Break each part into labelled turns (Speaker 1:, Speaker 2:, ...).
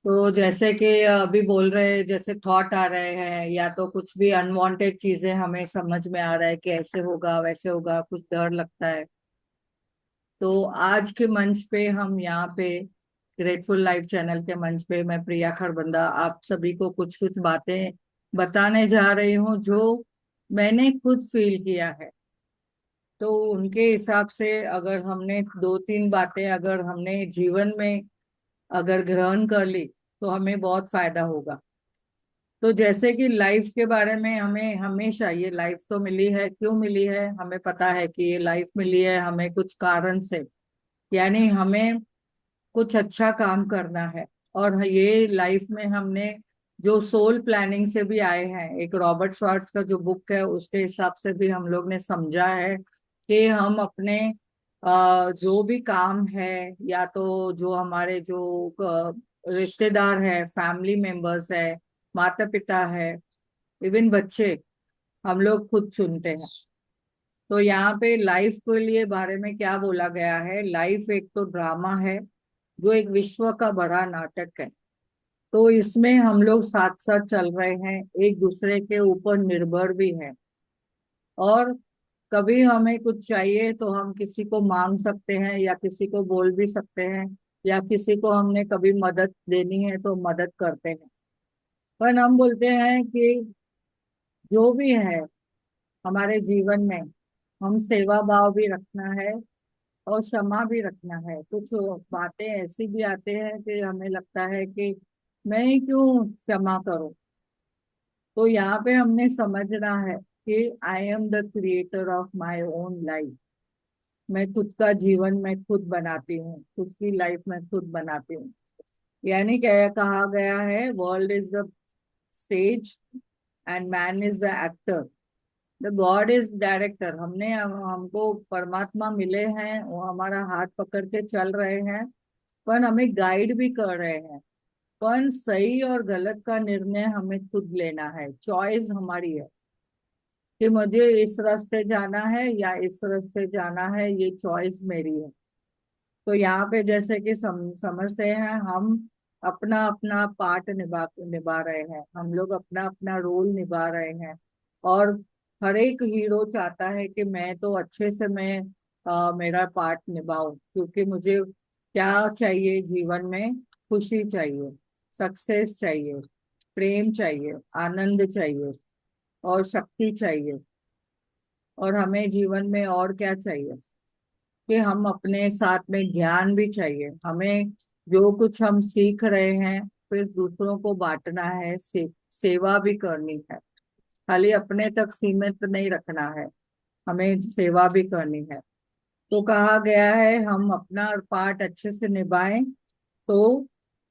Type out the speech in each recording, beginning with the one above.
Speaker 1: तो जैसे कि अभी बोल रहे हैं, जैसे थॉट आ रहे हैं या तो कुछ भी अनवांटेड चीजें हमें समझ में आ रहा है कि ऐसे होगा वैसे होगा, कुछ डर लगता है। तो आज के मंच पे हम यहाँ पे ग्रेटफुल लाइफ चैनल के मंच पे मैं प्रिया खरबंदा आप सभी को कुछ कुछ बातें बताने जा रही हूँ जो मैंने खुद फील किया है। तो उनके हिसाब से अगर हमने दो तीन बातें अगर हमने जीवन में अगर ग्रहण कर ली तो हमें बहुत फायदा होगा। तो जैसे कि लाइफ के बारे में हमें हमेशा ये लाइफ तो मिली है, क्यों मिली है हमें पता है कि ये लाइफ मिली है हमें कुछ कारण से, यानी हमें कुछ अच्छा काम करना है। और ये लाइफ में हमने जो सोल प्लानिंग से भी आए हैं, एक रॉबर्ट श्वार्ट्ज का जो बुक है उसके हिसाब से भी हम लोग ने समझा है कि हम अपने जो भी काम है या तो जो हमारे जो रिश्तेदार है, फैमिली मेंबर्स है, माता पिता है, इवन बच्चे, हम लोग खुद चुनते हैं। तो यहाँ पे लाइफ के लिए बारे में क्या बोला गया है, लाइफ एक तो ड्रामा है जो एक विश्व का बड़ा नाटक है। तो इसमें हम लोग साथ साथ चल रहे हैं, एक दूसरे के ऊपर निर्भर भी हैं। और कभी हमें कुछ चाहिए तो हम किसी को मांग सकते हैं या किसी को बोल भी सकते हैं, या किसी को हमने कभी मदद देनी है तो मदद करते हैं। पर हम बोलते हैं कि जो भी है हमारे जीवन में हम सेवा भाव भी रखना है और क्षमा भी रखना है। कुछ बातें ऐसी भी आते हैं कि हमें लगता है कि मैं ही क्यों क्षमा करूं। तो यहाँ पे हमने समझना है कि I am the creator of my own life. मैं खुद का जीवन मैं खुद बनाती हूँ, खुद की लाइफ मैं खुद बनाती हूँ। यानी क्या कहा गया है, world is the stage and man is the actor, the God is director. हमको परमात्मा मिले हैं, वो हमारा हाथ पकड़ के चल रहे हैं, पर हमें गाइड भी कर रहे हैं। पर सही और गलत का निर्णय हमें खुद लेना है, चॉइस हमारी है कि मुझे इस रास्ते जाना है या इस रास्ते जाना है, ये चॉइस मेरी है। तो यहाँ पे जैसे कि समझते हैं हम अपना अपना पार्ट निभा निभा रहे हैं, हम लोग अपना अपना रोल निभा रहे हैं। और हर एक हीरो चाहता है कि मैं तो अच्छे से मैं मेरा पार्ट निभाऊं, क्योंकि मुझे क्या चाहिए जीवन में, खुशी चाहिए, सक्सेस चाहिए, प्रेम चाहिए, आनंद चाहिए और शक्ति चाहिए। और हमें जीवन में और क्या चाहिए कि हम अपने साथ में ज्ञान भी चाहिए हमें। जो कुछ हम सीख रहे हैं फिर दूसरों को बांटना है, सेवा भी करनी है, खाली अपने तक सीमित नहीं रखना है, हमें सेवा भी करनी है। तो कहा गया है हम अपना पार्ट अच्छे से निभाएं। तो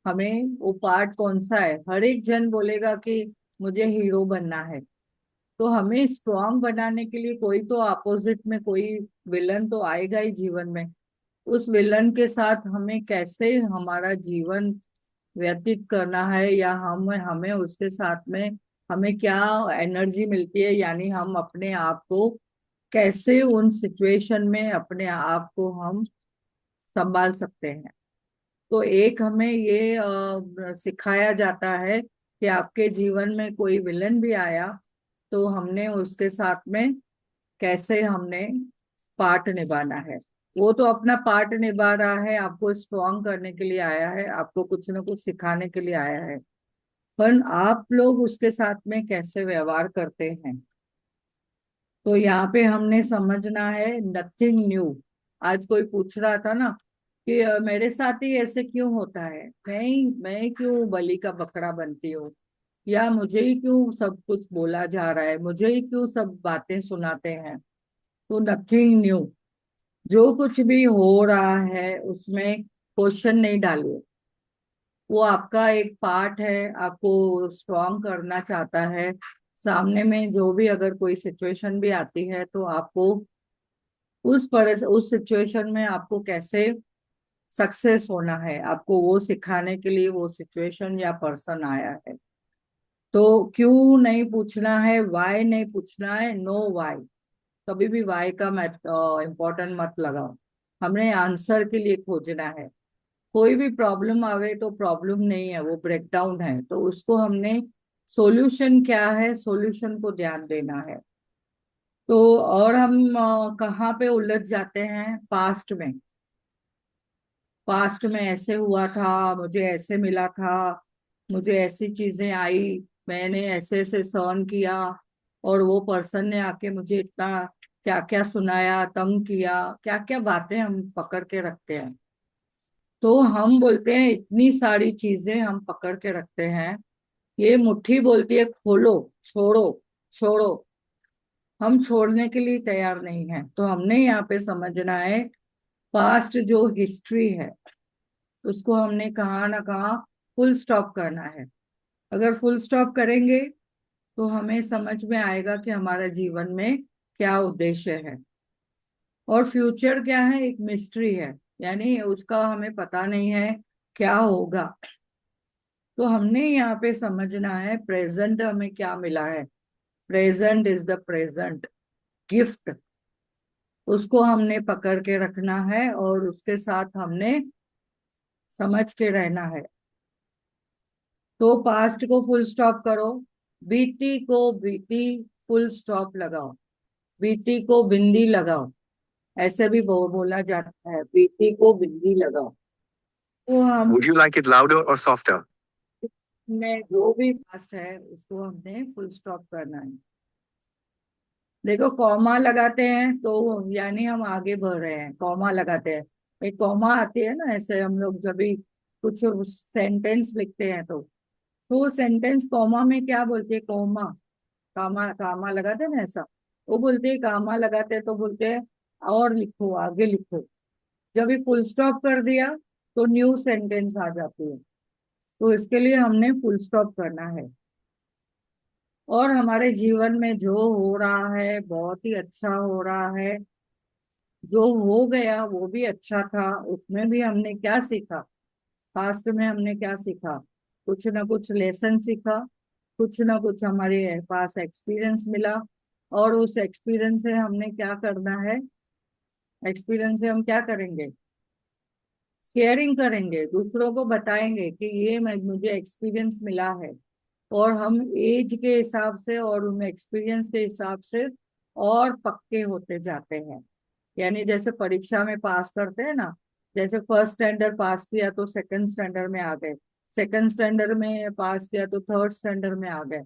Speaker 1: हमें वो पार्ट कौन सा है, हर एक जन बोलेगा कि मुझे हीरो बनना है। तो हमें स्ट्रांग बनाने के लिए कोई तो अपोजिट में कोई विलन तो आएगा ही जीवन में। उस विलन के साथ हमें कैसे हमारा जीवन व्यतीत करना है, या हम हमें उसके साथ में हमें क्या एनर्जी मिलती है, यानी हम अपने आप को कैसे उन सिचुएशन में अपने आप को हम संभाल सकते हैं। तो एक हमें ये सिखाया जाता है कि आपके जीवन में कोई विलन भी आया तो हमने उसके साथ में कैसे हमने पार्ट निभाना है। वो तो अपना पार्ट निभा रहा है, आपको स्ट्रॉन्ग करने के लिए आया है, आपको कुछ ना कुछ सिखाने के लिए आया है। पर आप लोग उसके साथ में कैसे व्यवहार करते हैं, तो यहाँ पे हमने समझना है नथिंग न्यू। आज कोई पूछ रहा था ना कि मेरे साथ ही ऐसे क्यों होता है, मैं क्यों बलि का बकरा बनती हूँ, या मुझे ही क्यों सब कुछ बोला जा रहा है, मुझे ही क्यों सब बातें सुनाते हैं। तो नथिंग न्यू, जो कुछ भी हो रहा है उसमें क्वेश्चन नहीं डालिए। वो आपका एक पार्ट है, आपको स्ट्रॉन्ग करना चाहता है। सामने में जो भी अगर कोई सिचुएशन भी आती है तो आपको उस सिचुएशन में आपको कैसे सक्सेस होना है, आपको वो सिखाने के लिए वो सिचुएशन या पर्सन आया है। तो क्यों नहीं पूछना है, वाई नहीं पूछना है, नो वाई। कभी भी वाई का इम्पोर्टेंट मत लगाओ, हमने आंसर के लिए खोजना है। कोई भी प्रॉब्लम आवे तो प्रॉब्लम नहीं है, वो ब्रेकडाउन है, तो उसको हमने सॉल्यूशन क्या है, सॉल्यूशन को ध्यान देना है। तो और हम कहाँ पे उलझ जाते हैं, पास्ट में। पास्ट में ऐसे हुआ था, मुझे ऐसे मिला था, मुझे ऐसी चीजें आई, मैंने ऐसे ऐसे सहन किया, और वो पर्सन ने आके मुझे इतना क्या क्या सुनाया, तंग किया, क्या क्या बातें हम पकड़ के रखते हैं। तो हम बोलते हैं इतनी सारी चीजें हम पकड़ के रखते हैं, ये मुट्ठी बोलती है खोलो, छोड़ो, छोड़ो। हम छोड़ने के लिए तैयार नहीं है, तो हमने यहाँ पे समझना है, पास्ट जो हिस्ट्री है उसको हमने कहाँ ना कहाँ फुल स्टॉप करना है। अगर फुल स्टॉप करेंगे तो हमें समझ में आएगा कि हमारा जीवन में क्या उद्देश्य है। और फ्यूचर क्या है, एक मिस्ट्री है, यानी उसका हमें पता नहीं है क्या होगा। तो हमने यहाँ पे समझना है प्रेजेंट हमें क्या मिला है, present is the present gift, उसको हमने पकड़ के रखना है और उसके साथ हमने समझ के रहना है। तो पास्ट को फुल स्टॉप करो, बीती को बीती फुल स्टॉप लगाओ, बीती को बिंदी लगाओ, ऐसे भी बोला जाता है, बीती को बिंदी लगाओ। तो हम
Speaker 2: Would you like it louder or softer?
Speaker 1: में जो भी पास्ट है उसको हमने फुल स्टॉप करना है। देखो कॉमा लगाते हैं तो यानी हम आगे बढ़ रहे हैं, कॉमा लगाते हैं, एक कॉमा आती है ना, ऐसे हम लोग जब भी कुछ सेंटेंस लिखते हैं तो सेंटेंस कॉमा में क्या बोलते हैं, कॉमा, कामा कामा लगाते हैं ना ऐसा, वो बोलते हैं कामा लगाते हैं तो बोलते हैं और लिखो, आगे लिखो। जब भी फुल स्टॉप कर दिया तो न्यू सेंटेंस आ जाती है, तो इसके लिए हमने फुल स्टॉप करना है। और हमारे जीवन में जो हो रहा है बहुत ही अच्छा हो रहा है, जो हो गया वो भी अच्छा था, उसमें भी हमने क्या सीखा, पास्ट में हमने क्या सीखा, कुछ ना कुछ लेसन सीखा, कुछ ना कुछ हमारे पास एक्सपीरियंस मिला, और उस एक्सपीरियंस से हमने क्या करना है, एक्सपीरियंस से हम क्या करेंगे, शेयरिंग करेंगे, दूसरों को बताएंगे कि ये मुझे एक्सपीरियंस मिला है। और हम एज के हिसाब से और उन एक्सपीरियंस के हिसाब से और पक्के होते जाते हैं। यानी जैसे परीक्षा में पास करते हैं ना, जैसे फर्स्ट स्टैंडर्ड पास किया तो सेकंड स्टैंडर्ड में आ गए, सेकंड स्टैंडर्ड में पास किया तो थर्ड स्टैंडर्ड में आ गए।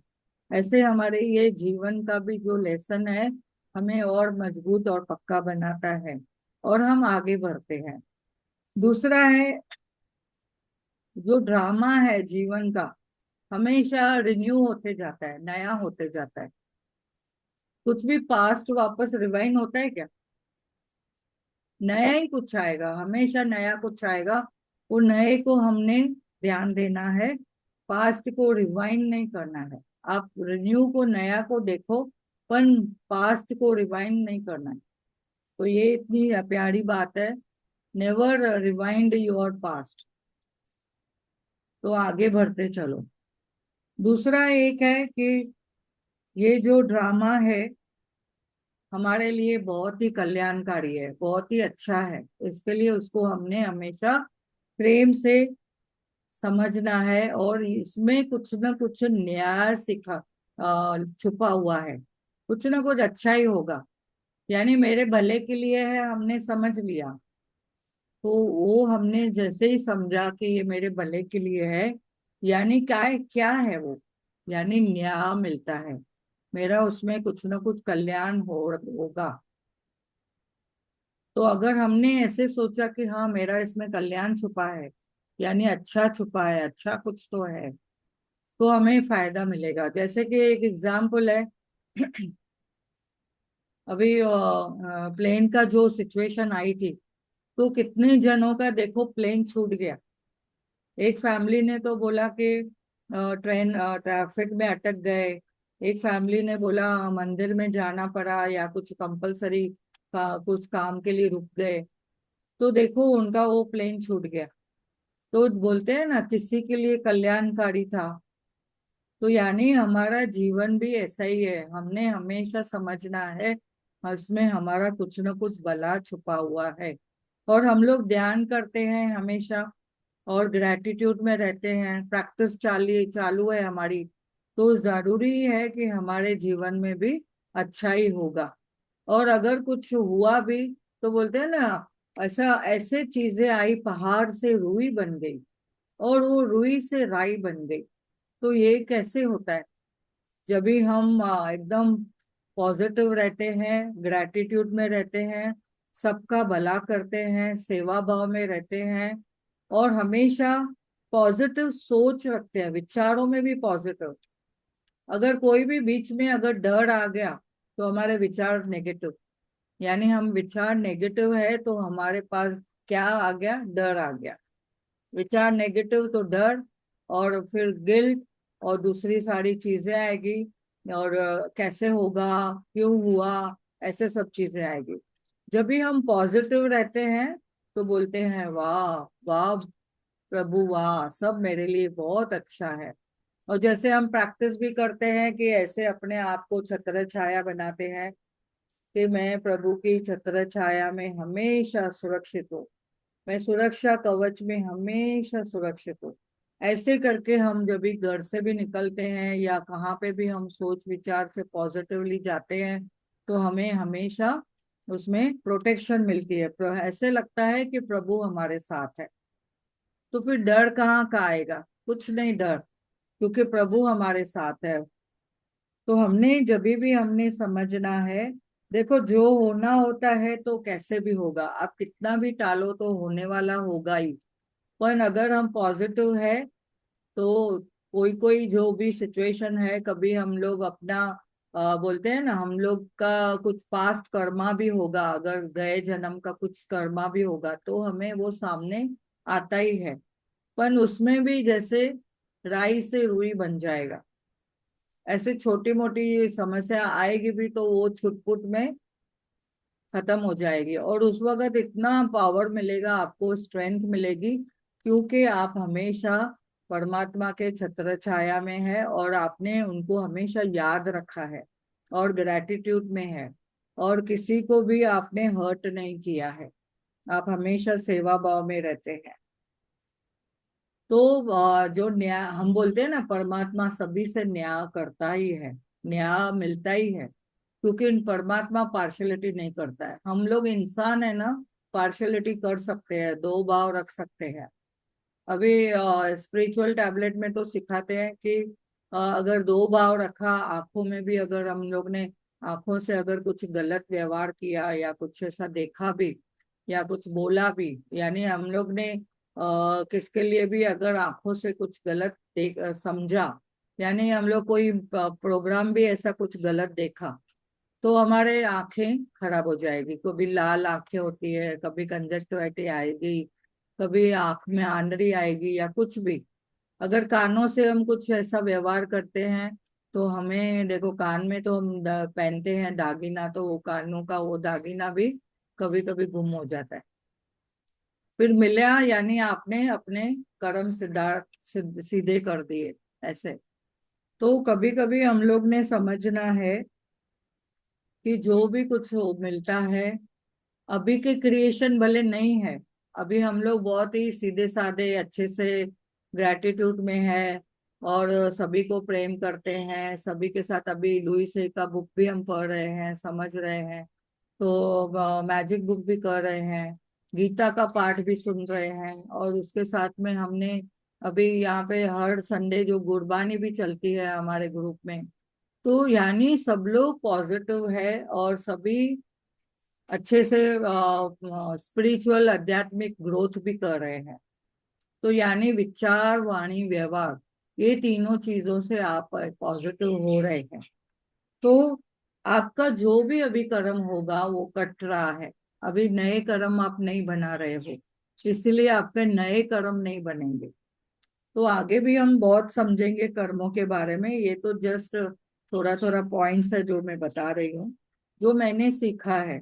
Speaker 1: ऐसे हमारे ये जीवन का भी जो लेसन है हमें और मजबूत और पक्का बनाता है, और हम आगे बढ़ते हैं। दूसरा है, जो ड्रामा है जीवन का हमेशा रिन्यू होते जाता है, नया होते जाता है। कुछ भी पास्ट वापस रिवाइंड होता है क्या, नया ही कुछ आएगा, हमेशा नया कुछ आएगा। वो नए को हमने ध्यान देना है, पास्ट को रिवाइंड नहीं करना है। आप रिन्यू को, नया को देखो, पर पास्ट को रिवाइंड नहीं करना है। तो ये इतनी प्यारी बात है, नेवर रिवाइंड योर पास्ट। तो आगे बढ़ते चलो। दूसरा एक है कि ये जो ड्रामा है हमारे लिए बहुत ही कल्याणकारी है, बहुत ही अच्छा है, इसके लिए उसको हमने हमेशा प्रेम से समझना है, और इसमें कुछ ना कुछ नया छुपा हुआ है, कुछ ना कुछ अच्छा ही होगा, यानी मेरे भले के लिए है, हमने समझ लिया। तो वो हमने जैसे ही समझा कि ये मेरे भले के लिए है, यानी क्या है वो, यानी न्याय मिलता है, मेरा उसमें कुछ ना कुछ कल्याण होगा। तो अगर हमने ऐसे सोचा कि हाँ मेरा इसमें कल्याण छुपा है, यानी अच्छा छुपा है, अच्छा कुछ तो है, तो हमें फायदा मिलेगा। जैसे कि एक एग्जाम्पल है, अभी प्लेन का जो सिचुएशन आई थी, तो कितने जनों का देखो प्लेन छूट गया। एक फैमिली ने तो बोला कि ट्रेन ट्रैफिक में अटक गए, एक फैमिली ने बोला मंदिर में जाना पड़ा, या कुछ कंपलसरी का कुछ काम के लिए रुक गए, तो देखो उनका वो प्लेन छूट गया। तो बोलते हैं ना किसी के लिए कल्याणकारी था। तो यानी हमारा जीवन भी ऐसा ही है, हमने हमेशा समझना है उसमें हमारा कुछ न कुछ भला छुपा हुआ है। और हम लोग ध्यान करते हैं हमेशा और ग्रेटिट्यूड में रहते हैं, प्रैक्टिस चाली चालू है हमारी, तो जरूरी है कि हमारे जीवन में भी अच्छा ही होगा। और अगर कुछ हुआ भी तो बोलते हैं ना, ऐसा ऐसे चीजें आई, पहाड़ से रुई बन गई और वो रुई से राई बन गई। तो ये कैसे होता है? जब भी हम एकदम पॉजिटिव रहते हैं, ग्रैटिट्यूड में रहते हैं, सबका भला करते हैं, सेवा भाव में रहते हैं, और हमेशा पॉजिटिव सोच रखते हैं, विचारों में भी पॉजिटिव। अगर कोई भी बीच में अगर डर आ गया तो हमारे विचार नेगेटिव, यानी हम विचार नेगेटिव है तो हमारे पास क्या आ गया? डर आ गया। विचार नेगेटिव तो डर, और फिर गिल्ट, और दूसरी सारी चीजें आएगी, और कैसे होगा, क्यों हुआ, ऐसे सब चीजें आएगी। जब भी हम पॉजिटिव रहते हैं तो बोलते हैं वाह वाह प्रभु, वाह सब मेरे लिए बहुत अच्छा है। और जैसे हम प्रैक्टिस भी करते हैं कि ऐसे अपने आप को छत्र छाया बनाते हैं कि मैं प्रभु की छत्र छाया में हमेशा सुरक्षित हूँ, मैं सुरक्षा कवच में हमेशा सुरक्षित हूँ। ऐसे करके हम जब भी घर से भी निकलते हैं या कहाँ पे भी हम सोच विचार से पॉजिटिवली जाते हैं तो हमें हमेशा उसमें प्रोटेक्शन मिलती है। ऐसे लगता है कि प्रभु हमारे साथ है। तो फिर डर कहाँ का आएगा? कुछ नहीं डर, क्योंकि प्रभु हमारे साथ है। तो हमने जब भी हमने समझना है, देखो जो होना होता है तो कैसे भी होगा, आप कितना भी टालो तो होने वाला होगा ही। पर अगर हम पॉजिटिव है तो कोई कोई जो भी सिचुएशन है, कभी हम लोग अपना बोलते हैं ना, हम लोग का कुछ पास्ट कर्मा भी होगा, अगर गए जन्म का कुछ कर्मा भी होगा तो हमें वो सामने आता ही है। पर उसमें भी जैसे राई से रुई बन जाएगा, ऐसे छोटी मोटी समस्या आएगी भी तो वो छुटपुट में खत्म हो जाएगी, और उस वक्त इतना पावर मिलेगा आपको, स्ट्रेंथ मिलेगी, क्योंकि आप हमेशा परमात्मा के छत्र छाया में है और आपने उनको हमेशा याद रखा है और ग्रैटिट्यूड में है, और किसी को भी आपने हर्ट नहीं किया है, आप हमेशा सेवा भाव में रहते हैं। तो जो न्याय हम बोलते हैं ना, परमात्मा सभी से न्याय करता ही है, न्याय मिलता ही है, क्योंकि परमात्मा पार्शलिटी नहीं करता है। हम लोग इंसान है ना, पार्शलिटी कर सकते हैं, दो भाव रख सकते हैं। अभी स्पिरिचुअल टैबलेट में तो सिखाते हैं कि अगर दो भाव रखा, आंखों में भी अगर हम लोग ने आंखों से अगर कुछ गलत व्यवहार किया या कुछ ऐसा देखा भी या कुछ बोला भी, यानी हम लोग ने किसके लिए भी अगर आंखों से कुछ गलत समझा, यानी हम लोग कोई प्रोग्राम भी ऐसा कुछ गलत देखा, तो हमारे आंखें खराब हो जाएगी। कभी लाल आंखें होती है, कभी कंजक्टिविटी आएगी, कभी आंख में आंदरी आएगी, या कुछ भी। अगर कानों से हम कुछ ऐसा व्यवहार करते हैं तो हमें देखो, कान में तो हम पहनते हैं दागीना, तो वो कानों का वो दागीना भी कभी कभी गुम हो जाता है। फिर मिला, यानी आपने अपने कर्म सिद्धार्थ सीधे कर दिए ऐसे। तो कभी कभी हम लोग ने समझना है कि जो भी कुछ हो मिलता है, अभी के क्रिएशन भले नहीं है, अभी हम लोग बहुत ही सीधे साधे अच्छे से ग्रेटिट्यूड में है, और सभी को प्रेम करते हैं, सभी के साथ। अभी लुईस है का बुक भी हम पढ़ रहे हैं, समझ रहे हैं, तो मैजिक बुक भी कर रहे हैं, गीता का पाठ भी सुन रहे हैं, और उसके साथ में हमने अभी यहाँ पे हर संडे जो गुरबानी भी चलती है हमारे ग्रुप में। तो यानी सब लोग पॉजिटिव है और सभी अच्छे से स्पिरिचुअल आध्यात्मिक ग्रोथ भी कर रहे हैं। तो यानी विचार वाणी व्यवहार, ये तीनों चीजों से आप पॉजिटिव हो रहे हैं। तो आपका जो भी अभी कर्म होगा वो कट रहा है, अभी नए कर्म आप नहीं बना रहे हो, इसलिए आपके नए कर्म नहीं बनेंगे। तो आगे भी हम बहुत समझेंगे कर्मों के बारे में, ये तो जस्ट थोड़ा थोड़ा पॉइंट्स है जो मैं बता रही हूँ, जो मैंने सीखा है।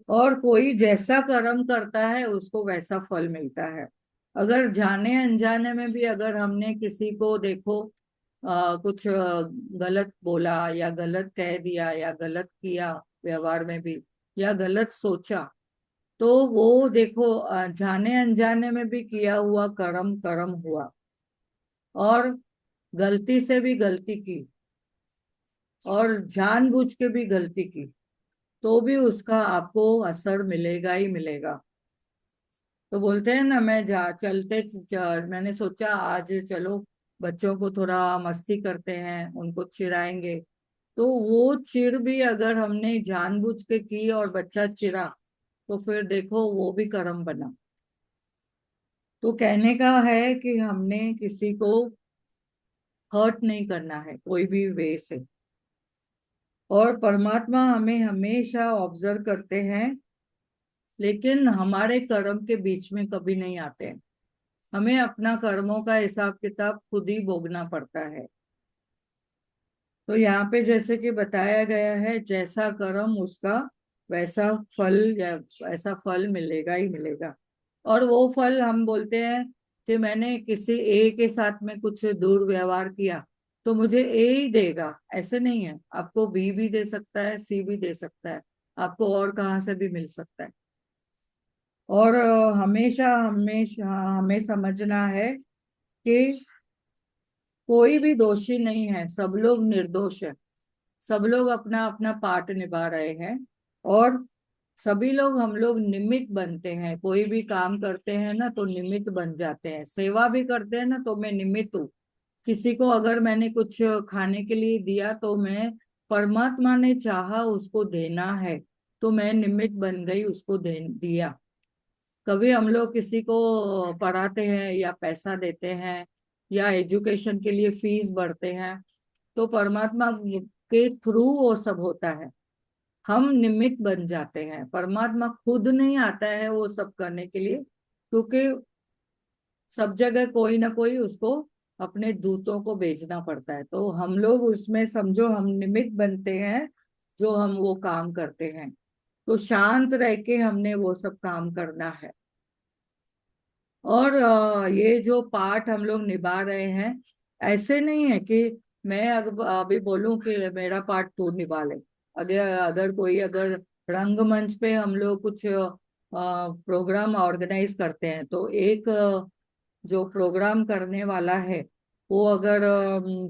Speaker 1: और कोई जैसा कर्म करता है उसको वैसा फल मिलता है। अगर जाने अनजाने में भी अगर हमने किसी को देखो कुछ गलत बोला या गलत कह दिया या गलत किया व्यवहार में भी, या गलत सोचा, तो वो देखो, जाने अनजाने में भी किया हुआ कर्म कर्म हुआ, और गलती से भी गलती की, और जानबूझ के भी गलती की, तो भी उसका आपको असर मिलेगा ही मिलेगा। तो बोलते हैं ना, मैं जा चलते मैंने सोचा आज चलो बच्चों को थोड़ा मस्ती करते हैं, उनको चिढ़ाएंगे। तो वो चिढ़ भी अगर हमने जानबूझ के की और बच्चा चिढ़ा, तो फिर देखो वो भी कर्म बना। तो कहने का है कि हमने किसी को हर्ट नहीं करना है कोई भी वे से। और परमात्मा हमें हमेशा ऑब्जर्व करते हैं, लेकिन हमारे कर्म के बीच में कभी नहीं आते हैं। हमें अपना कर्मों का हिसाब किताब खुद ही भोगना पड़ता है। तो यहाँ पे जैसे कि बताया गया है, जैसा कर्म उसका वैसा फल, या ऐसा फल मिलेगा ही मिलेगा। और वो फल हम बोलते हैं कि मैंने किसी ए के साथ में कुछ दुर्व्यवहार किया तो मुझे ए ही देगा, ऐसे नहीं है। आपको बी भी दे सकता है, सी भी दे सकता है, आपको और कहाँ से भी मिल सकता है। और हमेशा हमेशा हमें समझना है कि कोई भी दोषी नहीं है, सब लोग निर्दोष है। सब लोग अपना अपना पार्ट निभा रहे हैं, और सभी लोग हम लोग निमित्त बनते हैं। कोई भी काम करते हैं ना तो निमित्त बन जाते हैं, सेवा भी करते हैं ना तो मैं निमित्त हूँ। किसी को अगर मैंने कुछ खाने के लिए दिया तो मैं, परमात्मा ने चाहा उसको देना है, तो मैं निमित्त बन गई, उसको दे दिया। कभी हम लोग किसी को पढ़ाते हैं या पैसा देते हैं या एजुकेशन के लिए फीस भरते हैं, तो परमात्मा के थ्रू वो सब होता है। हम निमित्त बन जाते हैं, परमात्मा खुद नहीं आता है वो सब करने के लिए, क्योंकि सब जगह कोई ना कोई उसको अपने दूतों को भेजना पड़ता है। तो हम लोग उसमें समझो हम निमित्त बनते हैं, जो हम वो काम करते हैं। तो शांत रह के हमने वो सब काम करना है। और ये जो पार्ट हम लोग निभा रहे हैं, ऐसे नहीं है कि मैं अभी बोलूं कि मेरा पार्ट तू निभा ले। अगर अगर कोई अगर रंगमंच पे हम लोग कुछ प्रोग्राम ऑर्गेनाइज करते हैं, तो एक जो प्रोग्राम करने वाला है, वो अगर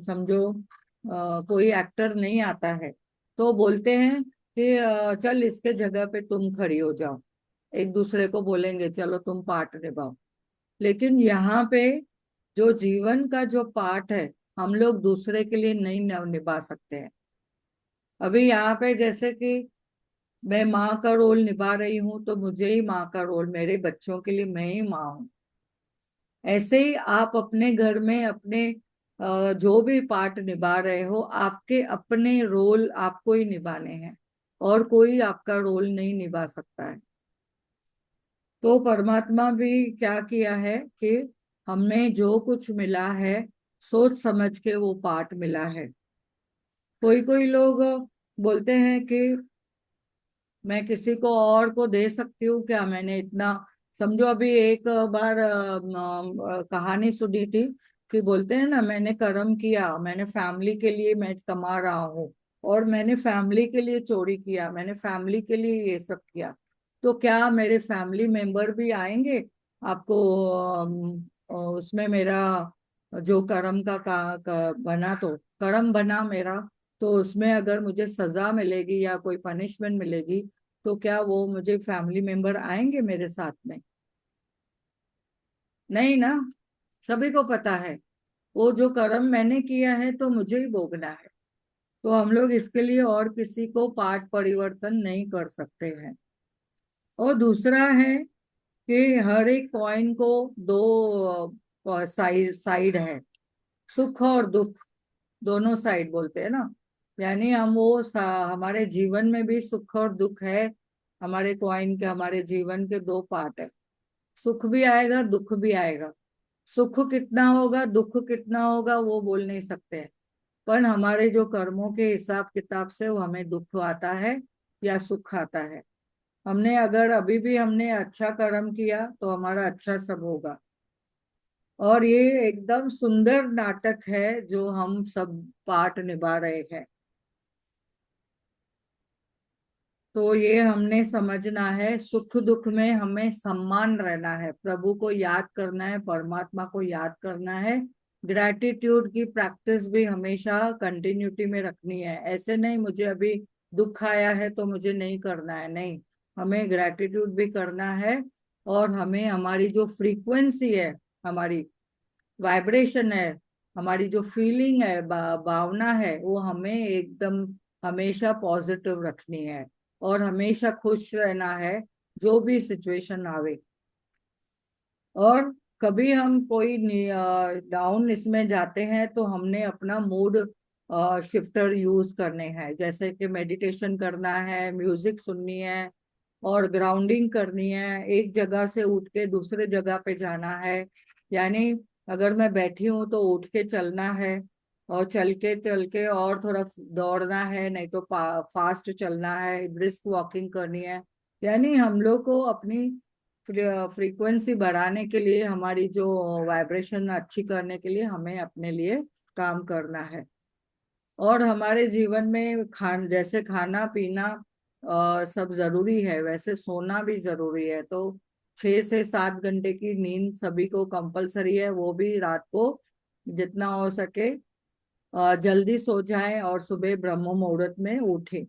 Speaker 1: समझो कोई एक्टर नहीं आता है, तो बोलते हैं कि चल इसके जगह पे तुम खड़ी हो जाओ। एक दूसरे को बोलेंगे चलो तुम पार्ट निभाओ। लेकिन यहाँ पे जो जीवन का जो पार्ट है, हम लोग दूसरे के लिए नहीं निभा सकते हैं। अभी यहाँ पे जैसे कि मैं माँ का रोल निभा रही हूँ, तो मुझे ही माँ का रोल, मेरे बच्चों के लिए मैं ही माँ हूँ। ऐसे ही आप अपने घर में अपने जो भी पार्ट निभा रहे हो, आपके अपने रोल आपको ही निभाने हैं, और कोई आपका रोल नहीं निभा सकता है। तो परमात्मा भी क्या किया है कि हमें जो कुछ मिला है, सोच समझ के वो पाठ मिला है। कोई कोई लोग बोलते हैं कि मैं किसी को और को दे सकती हूँ क्या, मैंने इतना, समझो अभी एक बार कहानी सुनी थी कि बोलते हैं ना, मैंने कर्म किया, मैंने फैमिली के लिए मैं कमा रहा हूँ, और मैंने फैमिली के लिए चोरी किया, मैंने फैमिली के लिए ये सब किया, तो क्या मेरे फैमिली मेंबर भी आएंगे आपको उसमें मेरा जो कर्म का बना, तो कर्म बना मेरा, तो उसमें अगर मुझे सजा मिलेगी या कोई पनिशमेंट मिलेगी, तो क्या वो मुझे फैमिली मेंबर आएंगे मेरे साथ में? नहीं ना। सभी को पता है वो जो कर्म मैंने किया है तो मुझे ही भोगना है। तो हम लोग इसके लिए और किसी को पाठ परिवर्तन नहीं कर सकते हैं। और दूसरा है कि हर एक कॉइन को दो साइड साइड है, सुख और दुख, दोनों साइड बोलते हैं ना। यानी हम वो हमारे जीवन में भी सुख और दुख है। हमारे कॉइन के, हमारे जीवन के दो पार्ट है। सुख भी आएगा, दुख भी आएगा। सुख कितना होगा, दुख कितना होगा, वो बोल नहीं सकते हैं। पर हमारे जो कर्मों के हिसाब किताब से वो हमें दुख आता है या सुख आता है। हमने अगर अभी भी हमने अच्छा कर्म किया तो हमारा अच्छा सब होगा। और ये एकदम सुंदर नाटक है जो हम सब पार्ट निभा रहे हैं। तो ये हमने समझना है, सुख दुख में हमें सम्मान रहना है, प्रभु को याद करना है, परमात्मा को याद करना है। ग्रैटिट्यूड की प्रैक्टिस भी हमेशा कंटिन्यूटी में रखनी है। ऐसे नहीं मुझे अभी दुख आया है तो मुझे नहीं करना है, नहीं, हमें ग्रैटिट्यूड भी करना है। और हमें हमारी जो फ्रीक्वेंसी है, हमारी वाइब्रेशन है, हमारी जो फीलिंग है, भावना है, वो हमें एकदम हमेशा पॉजिटिव रखनी है और हमेशा खुश रहना है, जो भी सिचुएशन आवे। और कभी हम कोई डाउन इसमें जाते हैं तो हमने अपना मूड शिफ्टर यूज करने हैं, जैसे कि मेडिटेशन करना है, म्यूजिक सुननी है और ग्राउंडिंग करनी है, एक जगह से उठ के दूसरे जगह पे जाना है। यानी अगर मैं बैठी हूँ तो उठ के चलना है, और चल के और थोड़ा दौड़ना है, नहीं तो फास्ट चलना है, ब्रिस्क वॉकिंग करनी है। यानी हम लोग को अपनी फ्रीक्वेंसी बढ़ाने के लिए, हमारी जो वाइब्रेशन अच्छी करने के लिए हमें अपने लिए काम करना है। और हमारे जीवन में जैसे खाना पीना सब जरूरी है, वैसे सोना भी जरूरी है। तो 6 से 7 घंटे की नींद सभी को कंपलसरी है, वो भी रात को जितना हो सके जल्दी सो जाए और सुबह ब्रह्म मुहूर्त में उठे।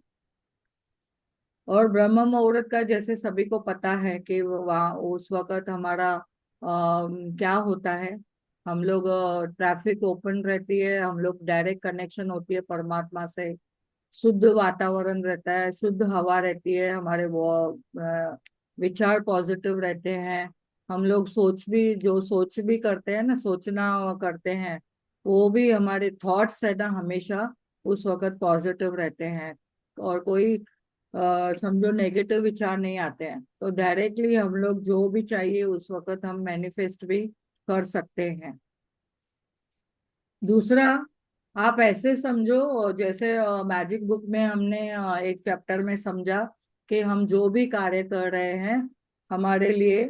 Speaker 1: और ब्रह्म मुहूर्त का जैसे सभी को पता है कि वहाँ उस वक्त हमारा क्या होता है, हम लोग ट्रैफिक ओपन रहती है, हम लोग डायरेक्ट कनेक्शन होती है परमात्मा से, शुद्ध वातावरण रहता है, शुद्ध हवा रहती है, हमारे वो विचार पॉजिटिव रहते हैं। हम लोग सोच भी करते हैं ना, सोचना करते हैं, वो भी हमारे थॉट्स है ना, हमेशा उस वक्त पॉजिटिव रहते हैं। और कोई समझो नेगेटिव विचार नहीं आते हैं, तो डायरेक्टली हम लोग जो भी चाहिए उस वक्त हम मैनिफेस्ट भी कर सकते हैं। दूसरा, आप ऐसे समझो जैसे मैजिक बुक में हमने एक चैप्टर में समझा कि हम जो भी कार्य कर रहे हैं, हमारे लिए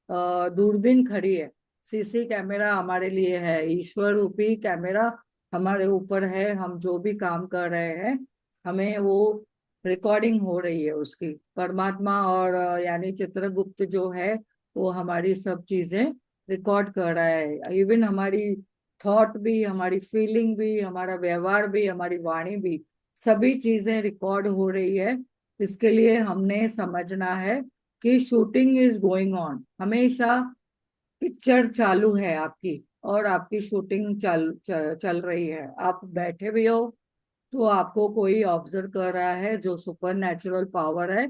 Speaker 1: दूरबीन खड़ी है, सीसी कैमरा हमारे लिए है, ईश्वर रूपी कैमरा हमारे ऊपर है। हम जो भी काम कर रहे हैं, हमें वो रिकॉर्डिंग हो रही है उसकी, परमात्मा और यानी चित्रगुप्त जो है, वो हमारी सब चीजें रिकॉर्ड कर रहा है। इवन हमारी थॉट भी, हमारी फीलिंग भी, हमारा व्यवहार भी, हमारी वाणी भी, सभी चीजें रिकॉर्ड हो रही है। इसके लिए हमने समझना है कि शूटिंग इज गोइंग ऑन, हमेशा पिक्चर चालू है आपकी, और आपकी शूटिंग चल रही है। आप बैठे भी हो तो आपको कोई ऑब्जर्व कर रहा है, जो सुपर नेचुरल पावर है।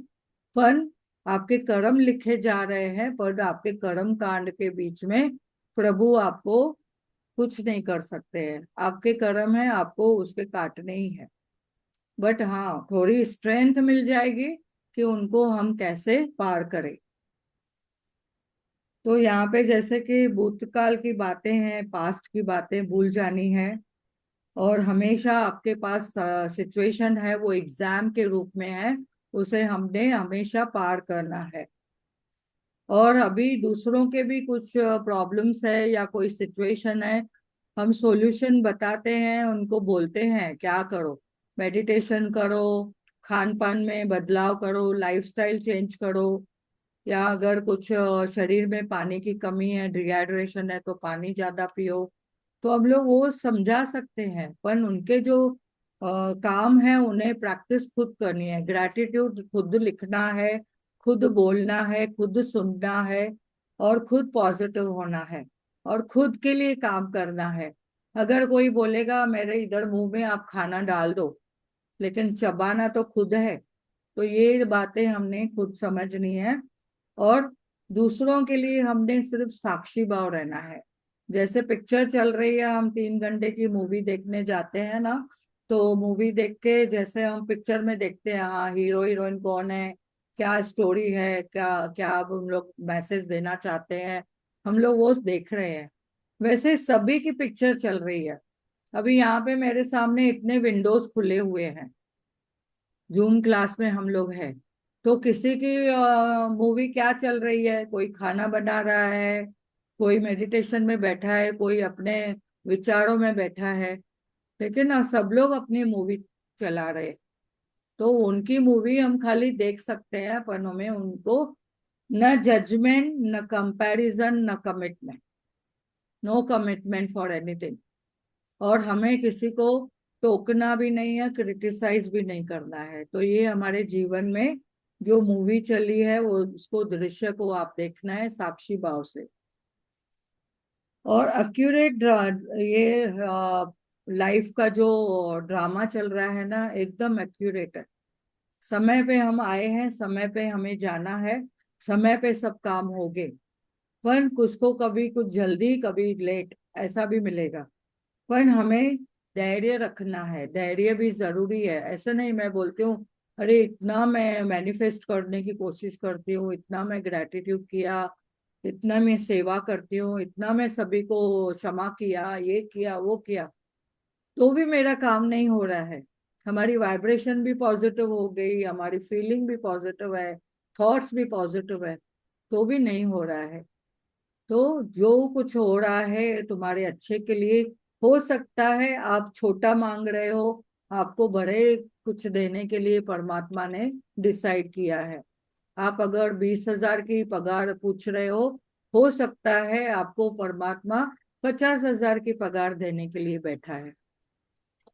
Speaker 1: पर आपके कर्म लिखे जा रहे हैं, पर आपके कर्म कांड के बीच में प्रभु आपको कुछ नहीं कर सकते हैं। आपके कर्म है, आपको उसके काटने ही है। बट हाँ, थोड़ी स्ट्रेंथ मिल जाएगी कि उनको हम कैसे पार करें। तो यहाँ पे जैसे कि भूतकाल की बातें हैं, पास्ट की बातें भूल जानी है, और हमेशा आपके पास सिचुएशन है वो एग्जाम के रूप में है, उसे हमने हमेशा पार करना है। और अभी दूसरों के भी कुछ प्रॉब्लम्स है या कोई सिचुएशन है, हम सॉल्यूशन बताते हैं, उनको बोलते हैं क्या करो, मेडिटेशन करो, खान पान में बदलाव करो, लाइफस्टाइल चेंज करो, या अगर कुछ शरीर में पानी की कमी है, डिहाइड्रेशन है, तो पानी ज्यादा पियो। तो हम लोग वो समझा सकते हैं, पर उनके जो काम है उन्हें प्रैक्टिस खुद करनी है। ग्रैटिट्यूड खुद लिखना है, खुद बोलना है, खुद सुनना है, और खुद पॉजिटिव होना है, और खुद के लिए काम करना है। अगर कोई बोलेगा मेरे इधर मुंह में आप खाना डाल दो, लेकिन चबाना तो खुद है। तो ये बातें हमने खुद समझनी है। और दूसरों के लिए हमने सिर्फ साक्षी भाव रहना है। जैसे पिक्चर चल रही है, हम 3 घंटे की मूवी देखने जाते हैं ना, तो मूवी देख के जैसे हम पिक्चर में देखते हैं, हाँ हीरो हीरोइन कौन है, क्या स्टोरी है, क्या क्या अब हम लोग मैसेज देना चाहते हैं, हम लोग वो देख रहे हैं। वैसे सभी की पिक्चर चल रही है। अभी यहाँ पे मेरे सामने इतने विंडोज खुले हुए हैं, जूम क्लास में हम लोग हैं, तो किसी की मूवी क्या चल रही है, कोई खाना बना रहा है, कोई मेडिटेशन में बैठा है, कोई अपने विचारों में बैठा है, लेकिन सब लोग अपनी मूवी चला रहे। तो उनकी मूवी हम खाली देख सकते हैं, पर हमें उनको न जजमेंट, न कंपैरिजन, न commitment, no commitment for anything. और हमें किसी को टोकना भी नहीं है, क्रिटिसाइज भी नहीं करना है। तो ये हमारे जीवन में जो मूवी चली है वो, उसको दृश्य को आप देखना है साक्षी भाव से। और एक्यूरेट, ये लाइफ का जो ड्रामा चल रहा है ना, एकदम एक्यूरेट है। समय पे हम आए हैं, समय पे हमें जाना है, समय पे सब काम हो गए। पर कुछ को कभी कुछ जल्दी, कभी लेट, ऐसा भी मिलेगा। पर हमें धैर्य रखना है, धैर्य भी जरूरी है। ऐसा नहीं मैं बोलती हूँ अरे इतना मैं मैनिफेस्ट करने की कोशिश करती हूँ, इतना मैं ग्रेटिट्यूड किया, इतना मैं सेवा करती हूँ, इतना मैं सभी को क्षमा किया, ये किया वो किया, तो भी मेरा काम नहीं हो रहा है। हमारी वाइब्रेशन भी पॉजिटिव हो गई, हमारी फीलिंग भी पॉजिटिव है, थॉट्स भी पॉजिटिव है, तो भी नहीं हो रहा है। तो जो कुछ हो रहा है तुम्हारे अच्छे के लिए। हो सकता है आप छोटा मांग रहे हो, आपको बड़े कुछ देने के लिए परमात्मा ने डिसाइड किया है। आप अगर 20,000 की पगार पूछ रहे हो सकता है आपको परमात्मा 50,000 की पगार देने के लिए बैठा है।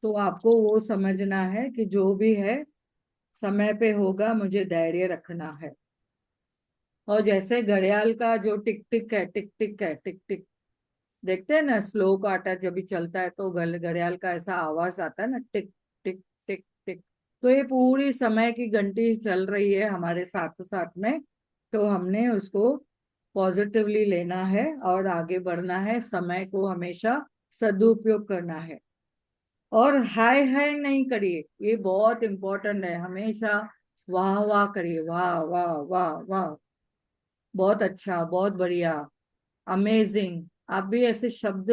Speaker 1: तो आपको वो समझना है कि जो भी है समय पे होगा, मुझे धैर्य रखना है। और जैसे घड़ियाल का जो टिक टिक है, टिक टिक है, टिक टिक, देखते हैं ना स्लो काटा जब भी चलता है तो घड़ियाल का ऐसा आवाज आता है ना, टिक टिक टिक टिक। तो ये पूरी समय की घंटी चल रही है हमारे साथ साथ में। तो हमने उसको पॉजिटिवली लेना है और आगे बढ़ना है, समय को हमेशा सदुपयोग करना है। और हाय हाय नहीं करिए, ये बहुत इंपॉर्टेंट है। हमेशा वाह वाह करिए, वाह वाह वाह वाह, बहुत अच्छा, बहुत बढ़िया, अमेजिंग। आप भी ऐसे शब्द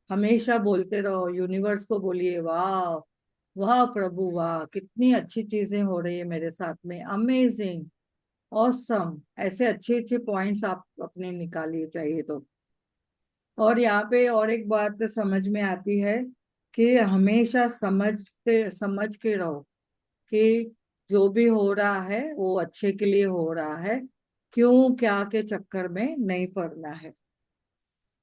Speaker 1: हमेशा बोलते रहो, यूनिवर्स को बोलिए वाह वाह प्रभु वाह, कितनी अच्छी चीजें हो रही है मेरे साथ में, अमेजिंग, ऑसम। ऐसे अच्छे अच्छे पॉइंट्स आप अपने निकालिए चाहिए तो। और यहाँ पे और एक बात समझ में आती है कि हमेशा समझ के रहो कि जो भी हो रहा है वो अच्छे के लिए हो रहा है, क्यों क्या के चक्कर में नहीं पड़ना है।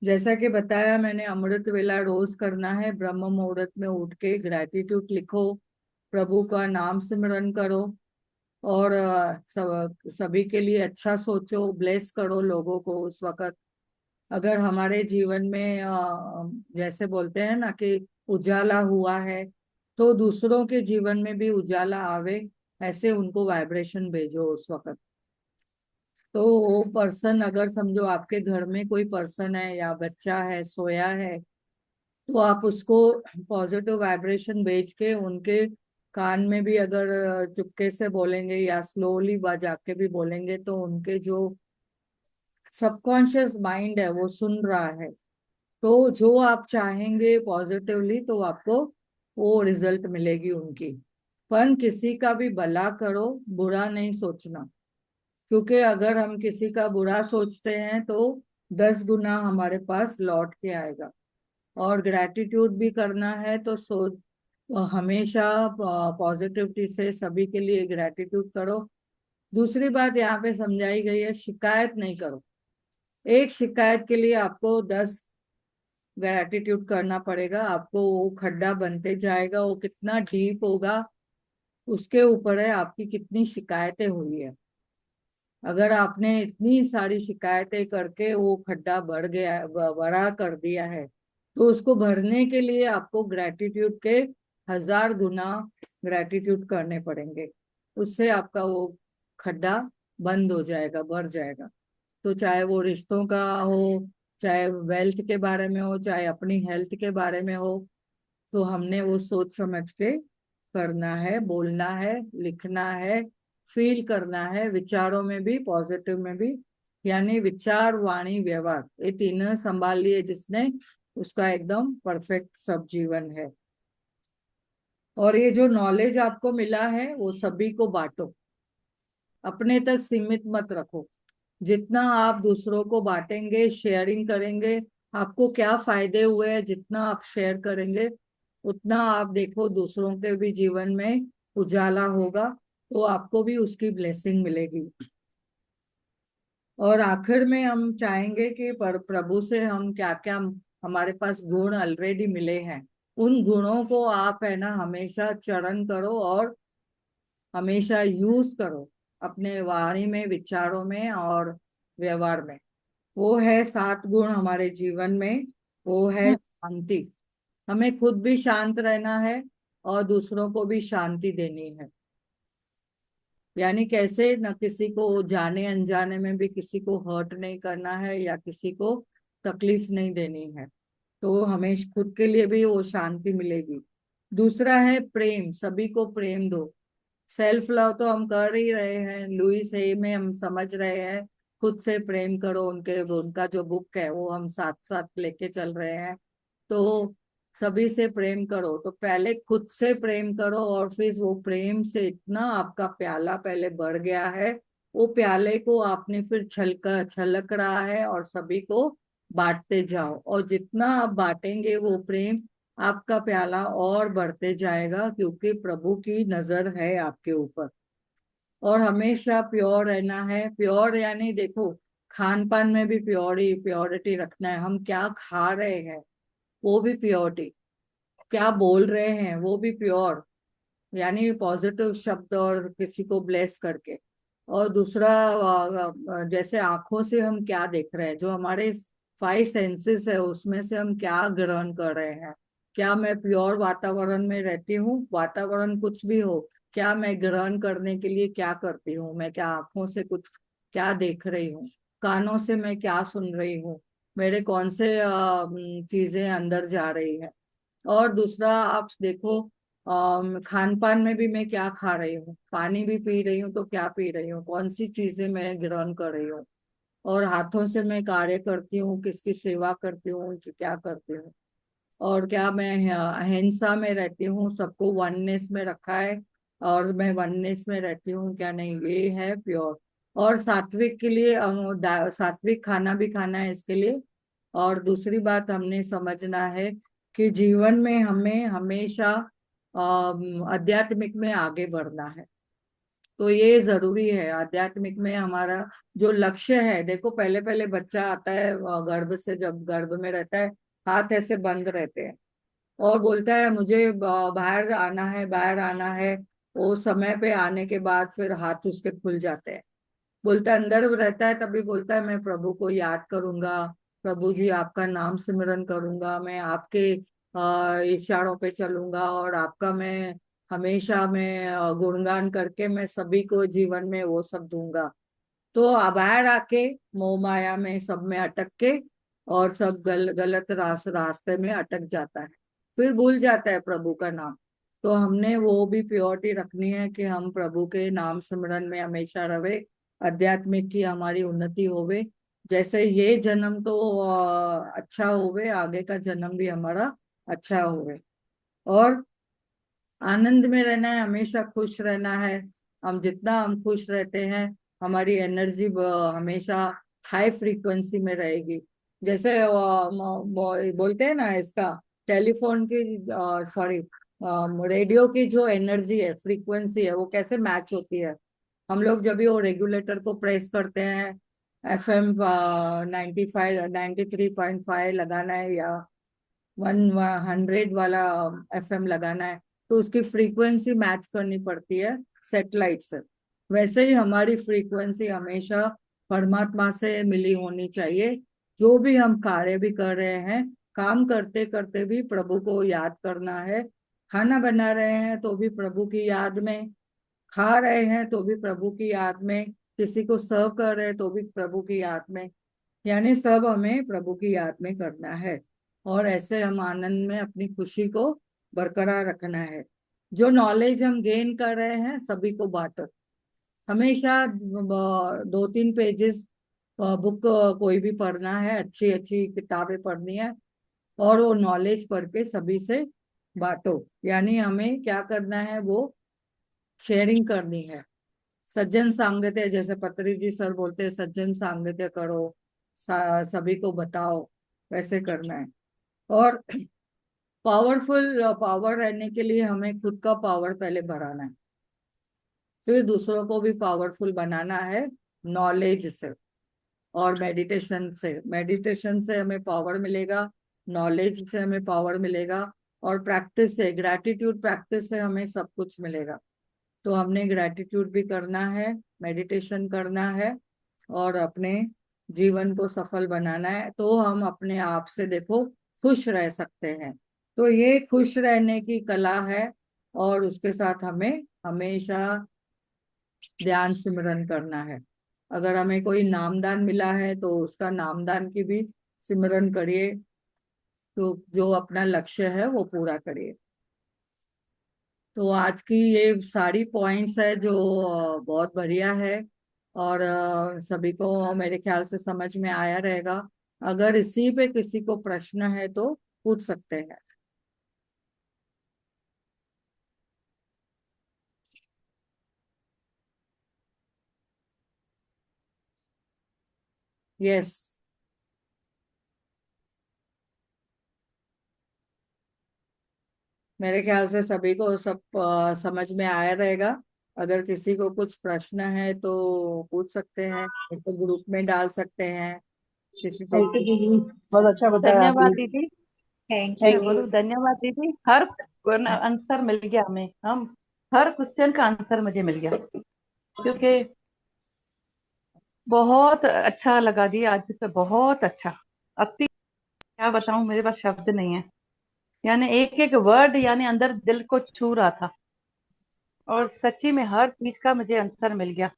Speaker 1: जैसा कि बताया मैंने, अमृत वेला रोज करना है, ब्रह्म मुहूर्त में उठ के ग्रैटिट्यूड लिखो, प्रभु का नाम सिमरन करो, और सभी के लिए अच्छा सोचो, ब्लेस करो लोगों को उस वक्त। अगर हमारे जीवन में जैसे बोलते हैं ना कि उजाला हुआ है, तो दूसरों के जीवन में भी उजाला आवे, ऐसे उनको वाइब्रेशन भेजो उस वक्त। तो वो पर्सन, अगर समझो आपके घर में कोई पर्सन है या बच्चा है सोया है, तो आप उसको पॉजिटिव वाइब्रेशन भेज के उनके कान में भी अगर चुपके से बोलेंगे या स्लोली बजा के भी बोलेंगे, तो उनके जो सबकॉन्शियस माइंड है वो सुन रहा है। तो जो आप चाहेंगे पॉजिटिवली, तो आपको वो रिजल्ट मिलेगी उनकी। पर किसी का भी भला करो, बुरा नहीं सोचना, क्योंकि अगर हम किसी का बुरा सोचते हैं तो 10 गुना हमारे पास लौट के आएगा। और ग्रैटिट्यूड भी करना है तो हमेशा पॉजिटिविटी से सभी के लिए ग्रैटिट्यूड करो। दूसरी बात यहाँ पे समझाई गई है, शिकायत नहीं करो। एक शिकायत के लिए आपको 10 ग्रैटिट्यूड करना पड़ेगा, आपको वो खड्डा बनते जाएगा, वो कितना डीप होगा उसके ऊपर है आपकी कितनी शिकायतें हुई है। अगर आपने इतनी सारी शिकायतें करके वो खड्डा बढ़ गया, बड़ा कर दिया है, तो उसको भरने के लिए आपको ग्रैटिट्यूड के 1000 गुना ग्रैटिट्यूड करने पड़ेंगे। उससे आपका वो खड्डा बंद हो जाएगा, भर जाएगा। तो चाहे वो रिश्तों का हो, चाहे वेल्थ के बारे में हो, चाहे अपनी हेल्थ के बारे में हो, तो हमने वो सोच समझ के करना है, बोलना है, लिखना है, फील करना है, विचारों में भी पॉजिटिव में भी। यानी विचार वाणी व्यवहार, ये तीनों संभाल लिए जिसने, उसका एकदम परफेक्ट सब जीवन है। और ये जो नॉलेज आपको मिला है वो सभी को बांटो, अपने तक सीमित मत रखो। जितना आप दूसरों को बांटेंगे, शेयरिंग करेंगे, आपको क्या फायदे हुए हैं, जितना आप शेयर करेंगे, उतना आप देखो दूसरों के भी जीवन में उजाला होगा तो आपको भी उसकी ब्लेसिंग मिलेगी। और आखिर में हम चाहेंगे कि पर प्रभु से हम क्या क्या हमारे पास गुण ऑलरेडी मिले हैं, उन गुणों को आप है ना हमेशा चरण करो और हमेशा यूज करो अपने वाणी में, विचारों में और व्यवहार में। वो है 7 गुण हमारे जीवन में। वो है शांति। हमें खुद भी शांत रहना है और दूसरों को भी शांति देनी है। यानी कैसे, न किसी को जाने अनजाने में भी किसी को हर्ट नहीं करना है या किसी को तकलीफ नहीं देनी है। तो हमें खुद के लिए भी वो शांति मिलेगी। दूसरा है प्रेम, सभी को प्रेम दो। सेल्फ लव तो हम कर ही रहे हैं, लुइस है में हम समझ रहे हैं। खुद से प्रेम करो, उनके उनका जो बुक है वो हम साथ साथ लेके चल रहे हैं। तो सभी से प्रेम करो, तो पहले खुद से प्रेम करो और फिर वो प्रेम से इतना आपका प्याला पहले बढ़ गया है, वो प्याले को आपने फिर छलक रहा है और सभी को बांटते जाओ। और जितना आप बांटेंगे वो प्रेम, आपका प्याला और बढ़ते जाएगा, क्योंकि प्रभु की नजर है आपके ऊपर। और हमेशा प्योर रहना है। प्योर यानी देखो, खान पान में भी प्योरिटी रखना है। हम क्या खा रहे हैं वो भी प्योरिटी, क्या बोल रहे हैं वो भी प्योर, यानी पॉजिटिव शब्द और किसी को ब्लेस करके। और दूसरा जैसे आंखों से हम क्या देख रहे हैं, जो हमारे 5 सेंसेस है उसमें से हम क्या ग्रहण कर रहे हैं। क्या मैं प्योर वातावरण में रहती हूँ, वातावरण कुछ भी हो, क्या मैं ग्रहण करने के लिए क्या करती हूँ, मैं क्या आंखों से कुछ क्या देख रही हूँ, कानों से मैं क्या सुन रही हूँ, मेरे कौन से चीजें अंदर जा रही है। और दूसरा आप देखो, खान पान में भी मैं क्या खा रही हूँ, पानी भी पी रही हूँ तो क्या पी रही हूँ, कौन सी चीजें मैं ग्रहण कर रही हूँ। और हाथों से मैं कार्य करती हूँ, किसकी सेवा करती हूँ कि क्या करती हूँ। और क्या मैं अहिंसा में रहती हूँ, सबको वननेस में रखा है और मैं वननेस में रहती हूँ क्या नहीं, ये है प्योर। और सात्विक के लिए सात्विक खाना भी खाना है इसके लिए। और दूसरी बात हमने समझना है कि जीवन में हमें हमेशा आध्यात्मिक में आगे बढ़ना है। तो ये जरूरी है आध्यात्मिक में हमारा जो लक्ष्य है। देखो पहले पहले बच्चा आता है गर्भ से, जब गर्भ में रहता है हाथ ऐसे बंद रहते हैं और बोलता है मुझे बाहर आना है, बाहर आना है। वो समय पे आने के बाद फिर हाथ उसके खुल जाते हैं। बोलता है अंदर रहता है तभी बोलता है मैं प्रभु को याद करूंगा, प्रभु जी आपका नाम सिमरन करूंगा, मैं आपके इशारों पे चलूंगा और आपका मैं हमेशा मैं गुणगान करके मैं सभी को जीवन में वो सब दूंगा। तो बाहर आके मोह माया में सब में अटक के और सब गलत रास्ते में अटक जाता है, फिर भूल जाता है प्रभु का नाम। तो हमने वो भी प्योरिटी रखनी है कि हम प्रभु के नाम सिमरन में हमेशा रहे, आध्यात्मिक की हमारी उन्नति होवे। जैसे ये जन्म तो अच्छा होवे, आगे का जन्म भी हमारा अच्छा होवे। और आनंद में रहना है, हमेशा खुश रहना है। हम जितना हम खुश रहते हैं हमारी एनर्जी हमेशा हाई फ्रीक्वेंसी में रहेगी। जैसे बोलते हैं ना इसका, टेलीफोन की सॉरी रेडियो की जो एनर्जी है, फ्रीक्वेंसी है, वो कैसे मैच होती है। हम लोग जब भी वो रेगुलेटर को प्रेस करते हैं, FM 93.5 लगाना है या 100 वाला FM लगाना है, तो उसकी फ्रीक्वेंसी मैच करनी पड़ती है सेटेलाइट से। वैसे ही हमारी फ्रीक्वेंसी हमेशा परमात्मा से मिली होनी चाहिए। जो भी हम कार्य भी कर रहे हैं, काम करते करते भी प्रभु को याद करना है। खाना बना रहे हैं तो भी प्रभु की याद में, खा रहे हैं तो भी प्रभु की याद में, किसी को सर्व कर रहे हैं तो भी प्रभु की याद में। यानी सब हमें प्रभु की याद में करना है। और ऐसे हम आनंद में अपनी खुशी को बरकरार रखना है। जो नॉलेज हम गेन कर रहे हैं सभी को बांटो। हमेशा 2-3 पेजेस बुक कोई भी पढ़ना है, अच्छी अच्छी किताबें पढ़नी है और वो नॉलेज पढ़ के सभी से बांटो। यानी हमें क्या करना है, वो शेयरिंग करनी है। सज्जन सांगत्य, जैसे पत्री जी सर बोलते हैं सज्जन सांगत्य करो, सभी को बताओ, वैसे करना है। और पावर रहने के लिए हमें खुद का पावर पहले बढ़ाना है। फिर दूसरों को भी पावरफुल बनाना है नॉलेज से और मेडिटेशन से हमें पावर मिलेगा, नॉलेज से हमें पावर मिलेगा, और प्रैक्टिस से, ग्रैटिट्यूड प्रैक्टिस से हमें सब कुछ मिलेगा। तो हमने ग्रैटिट्यूड भी करना है, मेडिटेशन करना है, और अपने जीवन को सफल बनाना है, तो हम अपने आप से देखो खुश रह सकते हैं। तो ये खुश रहने की कला है, और उसके साथ हमें हमेशा ध्यान सिमरन करना है। अगर हमें कोई नामदान मिला है तो उसका नामदान की भी सिमरन करिए, तो जो अपना लक्ष्य है वो पूरा करिए। तो आज की ये सारी पॉइंट्स है जो बहुत बढ़िया है, और सभी को मेरे ख्याल से समझ में आया रहेगा। अगर इसी पे किसी को प्रश्न है तो पूछ सकते हैं। यस, मेरे ख्याल से सभी को सब समझ में आया रहेगा। अगर किसी को कुछ प्रश्न है तो पूछ सकते हैं, एक तो ग्रुप में डाल सकते हैं, किसी को।
Speaker 3: थैंक यू दीदी, बहुत अच्छा बताया
Speaker 4: धन्यवाद
Speaker 3: आपने।
Speaker 4: दीदी।
Speaker 5: थैंक
Speaker 4: मैं
Speaker 5: यू।
Speaker 4: बोलूं धन्यवाद दीदी, हर आंसर मिल गया हमें, हम हर क्वेश्चन का आंसर मुझे मिल गया, क्योंकि बहुत अच्छा लगा दी आज पे, बहुत अच्छा। अति क्या बताऊं, मेरे पास शब्द नहीं है। यानी एक एक वर्ड यानी अंदर दिल को छू रहा था, और सच्ची में हर चीज का मुझे आंसर मिल गया।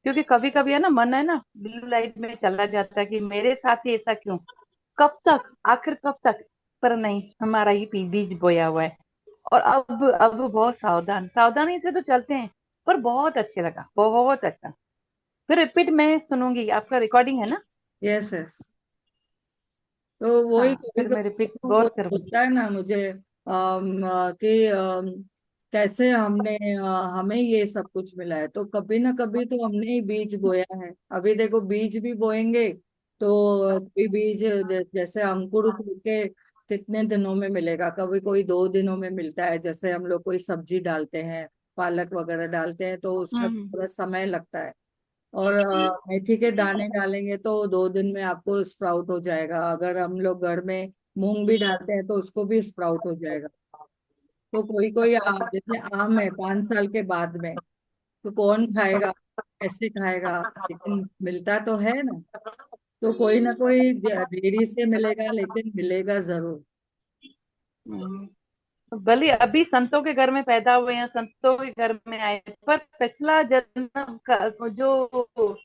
Speaker 4: क्योंकि कभी कभी है ना, मन है ना ब्लू लाइट में चला जाता है कि मेरे साथ ही ऐसा क्यों, कब तक, आखिर कब तक। पर नहीं, हमारा ही बीज बोया हुआ है। और अब बहुत सावधानी से तो चलते हैं। पर बहुत अच्छे लगा, बहुत अच्छा। फिर रिपीट में सुनूंगी, आपका रिकॉर्डिंग है ना?
Speaker 1: Yes yes. तो वही
Speaker 4: हाँ,
Speaker 1: कभी
Speaker 4: फिर मैं
Speaker 1: कभी
Speaker 4: रिपीट
Speaker 1: देखो वो
Speaker 4: गौर करूंगी।
Speaker 1: होता है ना मुझे, कि कैसे हमने हमें ये सब कुछ मिला है, तो कभी ना कभी तो हमने ही बीज बोया है। अभी देखो बीज भी बोएंगे तो कोई बीज जैसे अंकुर उठ के कितने दिनों में मिलेगा, कभी कोई 2 दिनों में मिलता है। जैसे हम लोग कोई सब्जी डालते हैं, पालक वगैरह डालते हैं, तो उसका
Speaker 4: हम्म।
Speaker 1: थोड़ा समय लगता है। और मेथी के दाने डालेंगे तो 2 दिन में आपको स्प्राउट हो जाएगा। अगर हम लोग घर में मूंग भी डालते हैं तो उसको भी स्प्राउट हो जाएगा। तो कोई कोई जैसे आम है 5 साल के बाद में, तो कौन खाएगा, कैसे खाएगा, लेकिन मिलता तो है ना। तो कोई ना कोई देरी से मिलेगा, लेकिन मिलेगा जरूर।
Speaker 4: भले अभी संतों के घर में पैदा हुए हैं, संतों के घर में आए, पर पिछला जन्म का जो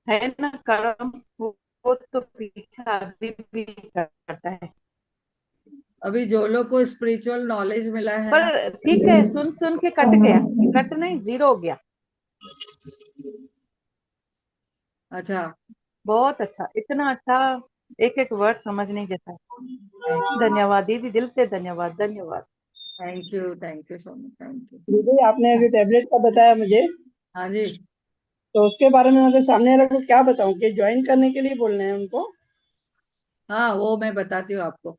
Speaker 4: है ना कर्म, वो तो पीछा अभी भी करता है।
Speaker 1: अभी जो लोग को स्पिरिचुअल नॉलेज मिला है ना।
Speaker 4: पर ठीक है, सुन सुन के कट गया, कट नहीं, जीरो हो गया।
Speaker 1: अच्छा।
Speaker 4: बहुत अच्छा, इतना अच्छा, एक एक वर्ड समझने जैसा है। धन्यवाद दीदी, दिल से धन्यवाद, धन्यवाद।
Speaker 1: Thank you so much, thank you.
Speaker 3: दीदी आपने अभी टैबलेट का बताया मुझे,
Speaker 1: हाँ जी।
Speaker 3: तो उसके बारे में मतलब सामने वाले को क्या बताऊं कि ज्वाइन करने के लिए बोलना है उनको?
Speaker 1: हाँ, वो मैं बताती हूँ आपको।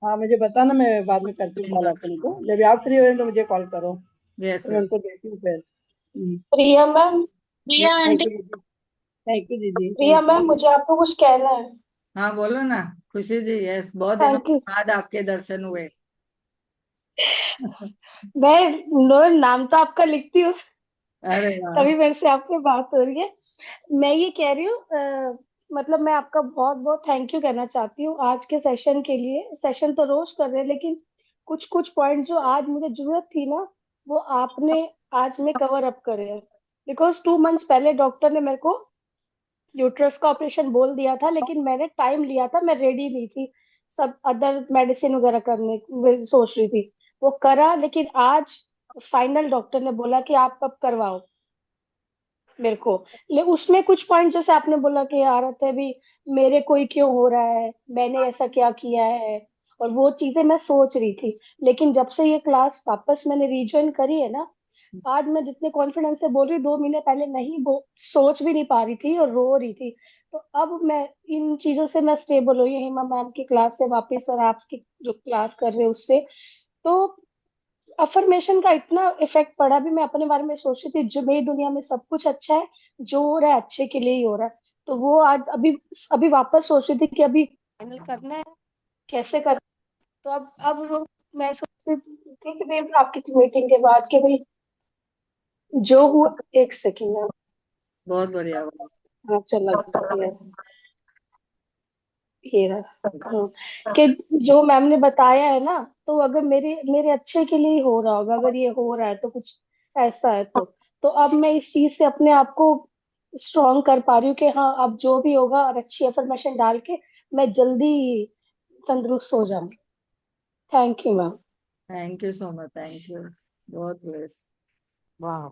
Speaker 3: हाँ मुझे बताना, मैं बाद में करती हूँ कॉल आपको, जब आप फ्री हो तो मुझे कॉल करो,
Speaker 1: यस
Speaker 3: तो मैं
Speaker 1: यस।
Speaker 3: उनको देती हूँ फिर।
Speaker 5: Priya ma'am, Priya
Speaker 3: thank
Speaker 5: aunty,
Speaker 3: you दीदी, थैंक यू दीदी,
Speaker 5: प्रिया
Speaker 3: थैंक
Speaker 5: मैम,
Speaker 3: यू।
Speaker 5: मुझे आपको कुछ कहना है।
Speaker 1: हाँ बोलो ना। खुशी जी, यस, बहुत दिनों
Speaker 5: थैंक
Speaker 1: के
Speaker 5: यू।
Speaker 1: बाद आपके दर्शन हुए।
Speaker 5: मैं नाम तो आपका लिखती हूँ,
Speaker 1: अरे वाह।
Speaker 5: तभी मेरे से आपसे बात हो रही है। मैं ये कह रही हूँ, मतलब मैं आपका बहुत बहुत थैंक यू कहना चाहती हूँ आज के सेशन के लिए। सेशन तो रोज कर रहे हैं, लेकिन कुछ कुछ पॉइंट जो आज मुझे जरूरत थी ना, वो आपने आज में कवर अप करे हैं। बिकॉज 2 मंथ्स पहले डॉक्टर ने मेरे को यूट्रस का ऑपरेशन बोल दिया था, लेकिन मैंने टाइम लिया था, मैं रेडी नहीं थी सब अदर मेडिसिन वगैरह करने सोच रही थी। वो करा, लेकिन आज फाइनल डॉक्टर ने बोला कि आप अब करवाओ मेरे को। ले उसमें कुछ पॉइंट जैसे आपने बोला कि आरत है भी, मेरे को ही क्यों हो रहा है, मैंने ऐसा क्या किया है, और वो चीजें मैं सोच रही थी। लेकिन जब से ये क्लास वापस मैंने रिज्वाइन करी है ना, आज मैं जितने कॉन्फिडेंस से बोल रही हूँ, 2 महीने पहले नहीं वो सोच भी नहीं पा रही थी और रो रही थी। तो अब मैं इन चीजों से मैं स्टेबल हुई, हेमा मैम की क्लास से वापस और आपकी जो क्लास कर रहे हो उससे। तो अफर्मेशन का इतना इफेक्ट पड़ा भी, मैं अपने बारे में सोच रही थी जो मेरी दुनिया में सब कुछ अच्छा है, जो हो रहा है अच्छे के लिए ही हो रहा है। तो वो आज अभी अभी वापस सोच रही थी कि अभी फाइनल करना है, कैसे कर। तो अब वो मैं सोच रही थी कि भाई आपकी मीटिंग के बाद कि भाई जो हुआ, एक सेकेंड।
Speaker 1: बहुत बढ़िया हुआ।
Speaker 5: हाँ चला गया ये रहा। कि जो मैम ने बताया है ना, तो अगर मेरे मेरे अच्छे के लिए ही हो रहा होगा, अगर ये हो रहा है तो कुछ ऐसा है तो अब मैं इस चीज से अपने आप को स्ट्रॉन्ग कर पा रही हूँ कि हाँ अब जो भी होगा और अच्छी अफर्मेशन डाल के मैं जल्दी तंदुरुस्त हो जाऊंगी। Thank you ma'am.
Speaker 1: Thank you so much, thank you. बहुत ब्लेस।
Speaker 6: वाह।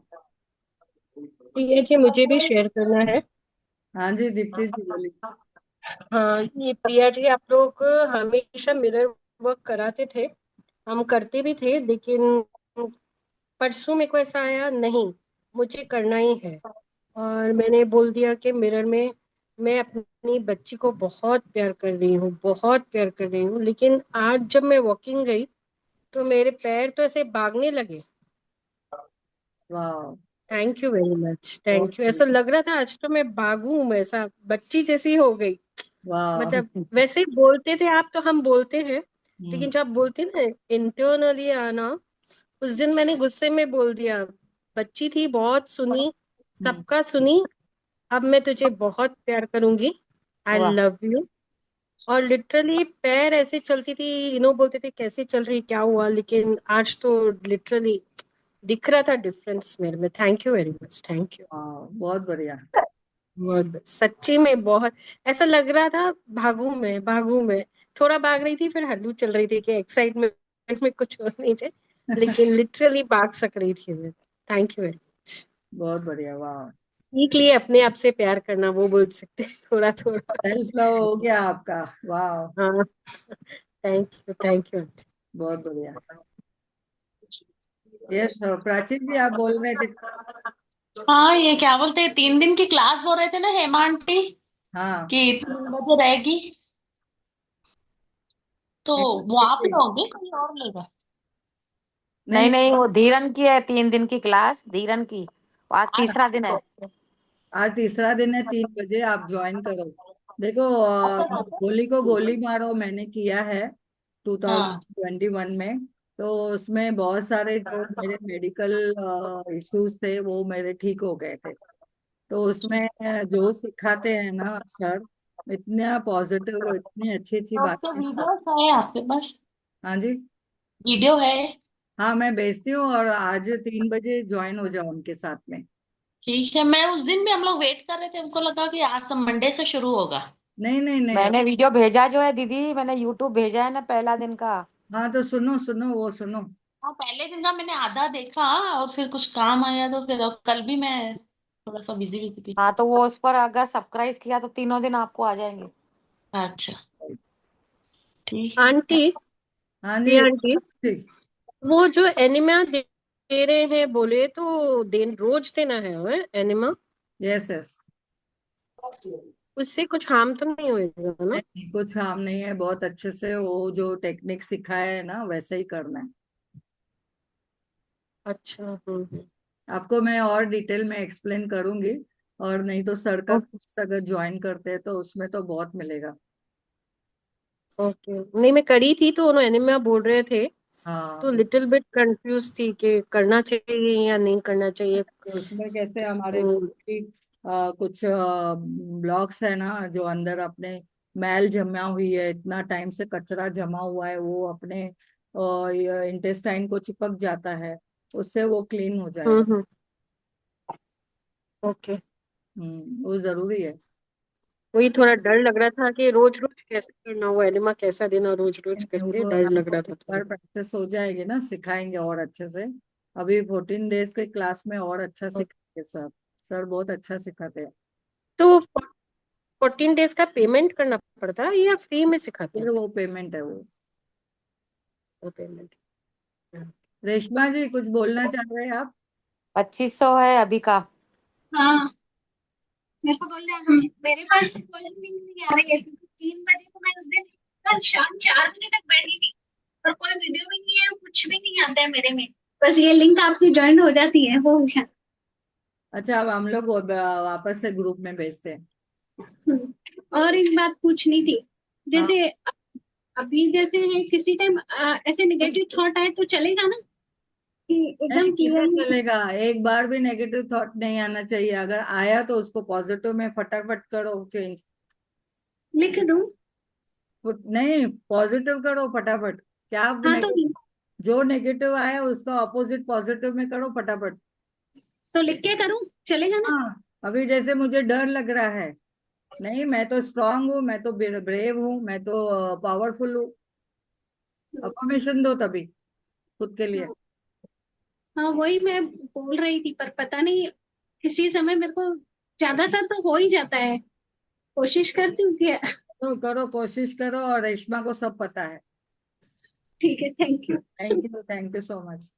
Speaker 7: प्रिया जी, मुझे भी शेयर करना है।
Speaker 1: हाँ जी, दीप्ति जी बोलिए।
Speaker 7: हाँ, ये प्रिया जी, आप लोग हमेशा मिरर वर्क कराते थे, हम करते भी थे, लेकिन परसों मेरे को ऐसा आया, नहीं मुझे करना ही है। और मैंने बोल दिया कि मिरर में मैं अपनी बच्ची को बहुत प्यार कर रही हूँ, बहुत प्यार कर रही हूँ, लेकिन आज जब मैं वॉकिंग गई तो मेरे पैर तो ऐसे भागने लगे।
Speaker 1: वाह।
Speaker 7: थैंक यू वेरी मच,
Speaker 1: बहुत
Speaker 7: थैंक यू। ऐसा लग रहा था आज तो मैं भागूं, ऐसा बच्ची जैसी हो गई।
Speaker 1: वाह।
Speaker 7: मतलब वैसे ही बोलते थे आप, तो हम बोलते हैं,
Speaker 1: हम्म।
Speaker 7: लेकिन जब आप बोलते हैं ना इंटरनली आना, उस दिन मैंने गुस्से में बोल दिया, बच्ची थी बहुत सुनी,
Speaker 1: हम्म।
Speaker 7: सबका सुनी, अब मैं तुझे बहुत प्यार करूंगी, आई
Speaker 6: वाह।
Speaker 7: Love you. और लिटरली पैर ऐसे चलती थी, बोलते थे कैसे चल रही, क्या हुआ, लेकिन आज तो लिटरली दिख रहा था डिफरेंस मेरे में। Thank you very much, thank you.
Speaker 1: वाह, बहुत बढ़िया।
Speaker 7: बहुत सच्ची में बहुत ऐसा लग रहा था, भागू मैं थोड़ा भाग रही थी, फिर हल्लू चल रही थी कि एक्साइटमेंट में कुछ हो नहीं थे, लेकिन लिटरली भाग सक रही थी मैं। Thank you very much.
Speaker 1: बहुत बढ़िया। वाह।
Speaker 7: सीख लिए अपने आप से प्यार करना, वो बोल सकते हैं, थोड़ा थोड़ा।
Speaker 1: सेल्फ लव हो गया आपका। वाह।
Speaker 7: हाँ, थैंक यू, थैंक यू।
Speaker 1: बहुत बढ़िया। यस, प्राची जी आप बोल रहे थे।
Speaker 8: हाँ, ये क्या बोलते हैं, 3 दिन की क्लास बोल रहे थे ना हेमा आंटी
Speaker 1: हाँ।
Speaker 8: कि 3 बजे रहेगी, तो वहां पे होंगे कोई और लेगा?
Speaker 6: नहीं
Speaker 1: नहीं,
Speaker 6: नहीं, वो धीरन की है 3 दिन की क्लास, धीरन की। आज तीसरा दिन है।
Speaker 1: आज तीसरा दिन है, 3 बजे आप ज्वाइन करो। देखो,
Speaker 8: अच्छा कैसे?
Speaker 1: गोली को गोली मारो मैंने किया है
Speaker 8: हाँ
Speaker 1: 2021 में। तो उसमें बहुत सारे जो मेरे मेडिकल इश्यूज थे वो मेरे ठीक हो गए थे। तो उसमें जो सिखाते हैं ना सर, इतना पॉजिटिव, इतनी अच्छी अच्छी
Speaker 8: तो उसके
Speaker 1: बातें।
Speaker 8: वीडियोस है आपके पास?
Speaker 1: हाँ जी।
Speaker 8: वीडियो है?
Speaker 1: हाँ, मैं भेजती हूँ, और आज 3 बजे ज्वाइन हो जाओ उनके साथ में।
Speaker 8: ठीक है, मैं उस दिन भी हम लोग वेट कर रहे थे, हमको लगा कि आज तो मंडे से शुरू होगा।
Speaker 1: नहीं नहीं नहीं।
Speaker 6: मैंने वीडियो भेजा जो है दीदी, मैंने यूट्यूब भेजा है ना पहला दिन का।
Speaker 1: हाँ तो सुनो सुनो, वो सुनो।
Speaker 8: हाँ, पहले दिन का मैंने आधा देखा, और फिर कुछ काम आया तो फिर अब कल भी मैं थोड़ा सा बिजी बिजी थी।
Speaker 6: हाँ तो वो उस पर अगर सब्सक्राइब किया तो तीनों दिन आपको आ जाएंगे।
Speaker 8: अच्छा, ठीक है।
Speaker 7: आंटी,
Speaker 1: हाँ जी।
Speaker 7: प्रिया आंटी,
Speaker 1: ठीक।
Speaker 7: वो जो एनिमा दे रहे हैं बोले, तो रोज देना है एनिमा?
Speaker 1: Yes yes.
Speaker 7: उससे कुछ हार्म तो नहीं होएगा ना?
Speaker 1: नहीं, कुछ हार्म नहीं है, बहुत अच्छे से वो जो टेक्निक सिखाया है ना वैसे ही करना है।
Speaker 7: अच्छा,
Speaker 1: आपको मैं और डिटेल में एक्सप्लेन करूंगी। और नहीं तो सर का
Speaker 7: ओके,
Speaker 1: कोर्स अगर ज्वाइन करते हैं तो उसमें तो बहुत मिलेगा।
Speaker 7: ओके। नहीं, मैं करी थी तो उन्होंने एनिमा बोल रहे थे, तो
Speaker 1: हाँ।
Speaker 7: लिटिल बिट कंफ्यूज थी कि करना चाहिए या नहीं करना चाहिए।
Speaker 1: तो उसमें कैसे हमारे जो
Speaker 7: हम्म,
Speaker 1: भी, कुछ ब्लॉक्स है ना जो अंदर अपने मैल जमा हुई है, इतना टाइम से कचरा जमा हुआ है, वो अपने इंटेस्टाइन को चिपक जाता है, उससे वो क्लीन हो जाएगा।
Speaker 7: हम्म, ओके।
Speaker 1: वो जरूरी है।
Speaker 7: वही थोड़ा डर लग रहा था कि रोज रोज कैसे करना, वो एनिमा कैसा देना, रोज रोज करेंगे,
Speaker 1: वो
Speaker 7: डर लग
Speaker 1: आपको
Speaker 7: रहा
Speaker 1: एक
Speaker 7: था
Speaker 1: बार
Speaker 7: थोड़ा।
Speaker 1: प्रैक्टिस हो जाएगी ना, सिखाएंगे और अच्छे से। अभी 14 डेज के क्लास में और अच्छा सिखाएंगे सर। सर बहुत अच्छा सिखाते हैं।
Speaker 7: तो 14 डेज का पेमेंट करना पड़ता है या फ्री में सिखाते हैं?
Speaker 1: फिर वो पेमेंट है वो।
Speaker 7: वो पेमेंट।
Speaker 1: रेशमा जी कुछ बोलना चाह रहे हैं आप?
Speaker 6: 2500 है अभी का।
Speaker 9: हाँ, मेरे को बोल रहे हैं मेरे पास कोई नींद नहीं आ रही है, क्योंकि 3 बजे को मैं उस दिन कल शाम 4 बजे तक बैठी थी। और कोई वीडियो भी नहीं है, कुछ भी नहीं आता है मेरे में, बस ये लिंक आपकी ज्वाइन हो जाती है वो है।
Speaker 1: अच्छा, अब हम लोग वापस से ग्रुप में भेजते हैं।
Speaker 9: और एक बात पूछनी थी,
Speaker 1: हाँ,
Speaker 9: जैसे अभी जैसे किसी टाइम ऐसे नेगेटिव थॉट आए तो चलेगा ना, कि
Speaker 1: नहीं,
Speaker 9: एकदम
Speaker 1: कैसे
Speaker 9: क्लियरली
Speaker 1: चलेगा? एक बार भी नेगेटिव थॉट नहीं आना चाहिए। अगर आया तो उसको पॉजिटिव में फटाफट करो चेंज।
Speaker 9: लिख दूं?
Speaker 1: नहीं, पॉजिटिव करो फटाफट। क्या
Speaker 9: हाँ
Speaker 1: नेगेटिव? जो नेगेटिव आया उसका ऑपोजिट पॉजिटिव में करो फटाफट।
Speaker 9: तो लिख के करूं, चलेगा ना?
Speaker 1: हाँ, अभी जैसे मुझे डर लग रहा है, नहीं मैं तो स्ट्रांग हूँ, मैं तो ब्रेव हूँ, मैं तो पावरफुल हूँ। अफर्मेशन दो तभी खुद के लिए।
Speaker 9: हाँ वही मैं बोल रही थी, पर पता नहीं किसी समय मेरे को ज्यादातर तो हो ही जाता है, कोशिश करती हूँ कि
Speaker 1: तो करो, कोशिश करो, और रेशमा को सब पता है।
Speaker 9: ठीक है, thank you.
Speaker 1: Thank you so much.